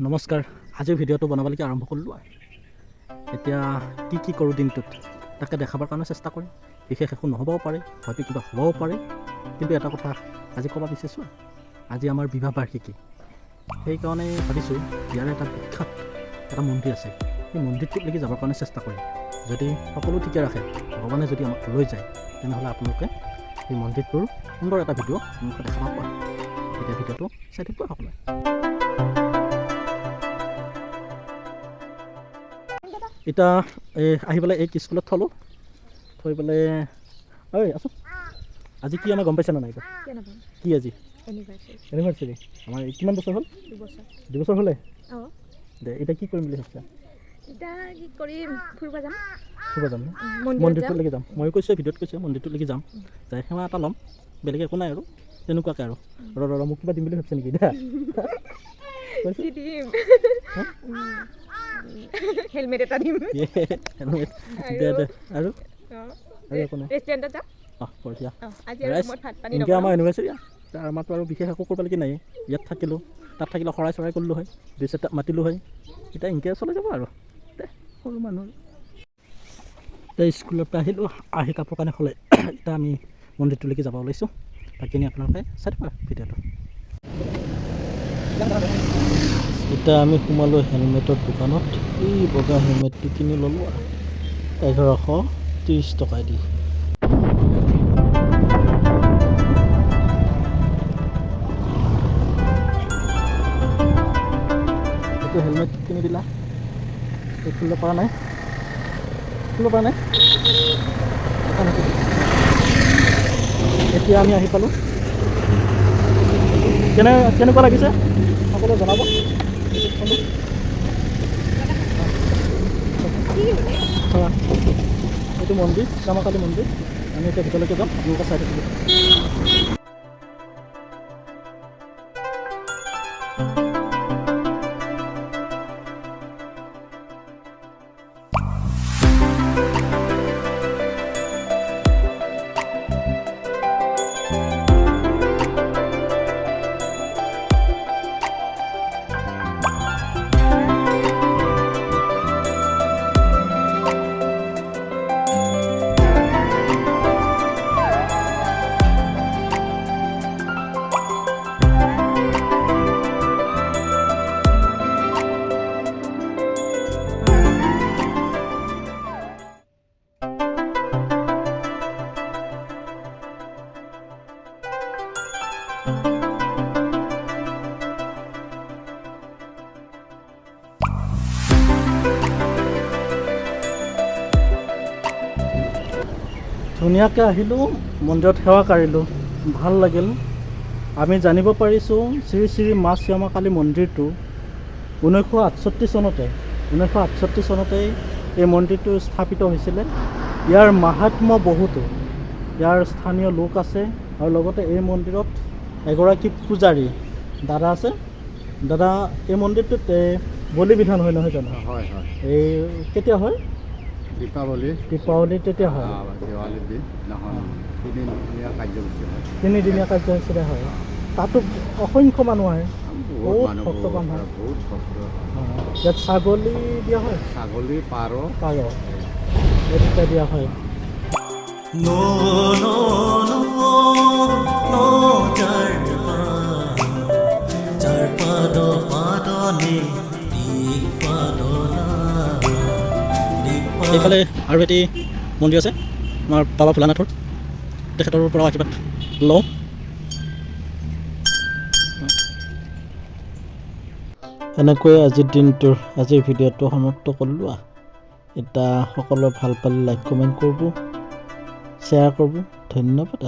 নমস্কাৰ। আজিৰ ভিডিঅ'টো বনাবলৈকে আৰম্ভ কৰিলোঁ। এতিয়া কি কৰোঁ দিনটোত তাকে দেখাবৰ কাৰণে চেষ্টা কৰিম। বিশেষ একো নহ'বও পাৰে, হয়তো কিবা হ'বও পাৰে, কিন্তু এটা কথা আজি ক'ব বিচাৰিছোঁ, আজি আমাৰ বিবাহ বাৰ্ষিকী। সেইকাৰণে ভাবিছোঁ ইয়াৰ এটা বিখ্যাত এটা মন্দিৰ আছে, সেই মন্দিৰটোলৈকে যাবৰ কাৰণে চেষ্টা কৰিম। যদি সকলো ঠিকে ৰাখে, ভগৱানে যদি আমাক লৈ যায়, তেনেহ'লে আপোনালোকে সেই মন্দিৰটোৰ সুন্দৰ এটা ভিডিঅ' আপোনালোকে দেখা পাব। এতিয়া ভিডিঅ'টো চাই থাকিব সকলোৱে। এতিয়া আহি পেলাই এই স্কুলত থলোঁ, থৈ পেলাই ঐ আছোঁ। আজি কি আমাৰ গম পাইছে নে নাই? কি আজি এনিভাৰ্চাৰী আমাৰ কিমান বছৰ হ'ল? 2 বছৰ হ'লে দে। এতিয়া কি কৰিম বুলি ভাবিছা? ফুৰিব যাম, মন্দিৰটোলৈকে যাম। ময়ো কৈছোঁ, ভিডিঅ'ত কৈছোঁ মন্দিৰটোলৈকে যাম, যাই সেৱা এটা ল'ম, বেলেগ একো নাই আৰু তেনেকুৱাকৈ আৰু। মোক কিবা দিম বুলি ভাবিছে নেকি? হেলমেট এটা দিম। হেলমেট দে আৰু একো নাই। বঢ়িয়া। এনেকৈ আমাৰ এনিভাৰ্চাৰী আমাৰতো আৰু বিশেষ একো কৰিবলৈকে নাই। ইয়াত থাকিলোঁ, তাত থাকিলে শৰাই চৰাই কৰিলোঁ হয়, দুই চাৰিটা মাতিলোঁ হয়। এতিয়া এনেকৈ চলাই যাব আৰু দে, সৰু মানুহ। এতিয়া স্কুলৰ পৰা আহিলোঁ, আহি কাপোৰ কানি সলাই এতিয়া আমি মন্দিৰটোলৈকে যাব ওলাইছোঁ। বাকীখিনি আপোনালোকে চাই দিব ভিডিঅ'টো। এতিয়া আমি সোমালোঁ হেলমেটৰ দোকানত। এই বগা হেলমেটটো কিনি ল'লোঁ 1130 টকাই দি। এইটো হেলমেট কিনি দিলা, খুলিব পৰা নাই, এতিয়া আমি আহি পালোঁ। কেনেকুৱা লাগিছে সকলোৱে জনাব। এইটো মন্দিৰ, শ্যামাকালী মন্দিৰ। আমি এতিয়া ভিতৰলৈকে যাম, আপোনালোকে চাই থাকিব। ধুনীয়াকৈ আহিলোঁ, মন্দিৰত সেৱা কাঢ়িলোঁ, ভাল লাগিল। আমি জানিব পাৰিছোঁ শ্ৰী শ্ৰী মা শ্যামাকালী মন্দিৰটো 1968 চনতেই এই মন্দিৰটো স্থাপিত হৈছিলে। ইয়াৰ মাহাত্ম্য বহুতো, ইয়াৰ স্থানীয় লোক আছে আৰু লগতে এই মন্দিৰত এগৰাকী পূজাৰী দাদা আছে। দাদা, এই মন্দিৰটোত বলি বিধান হয় নহয় জানো? হয়। এই কেতিয়া হয়? দীপাৱলী তেতিয়া হয়। দেৱালীৰ দিন তিনিদিনীয়া কাৰ্যসূচীৰে হয়। তাতো অসংখ্য মানুহ আহে, বহুত ভক্তবান হয়। ইয়াত ছাগলী দিয়া হয়, ছাগলী, পাৰ এই দুটা দিয়া হয়। এইফালে আৰু এটি মন্দিৰ আছে আমাৰ বাবা ভোলানাথৰ, তেখেতৰ পৰা আশীৰ্বাদ লওঁ। এনেকৈ আজিৰ ভিডিঅ'টো সমাপ্ত কৰিলোঁ। এতিয়া সকলোৱে ভাল পালে লাইক কমেণ্ট কৰিব, শ্বেয়াৰ কৰিব। ধন্যবাদ।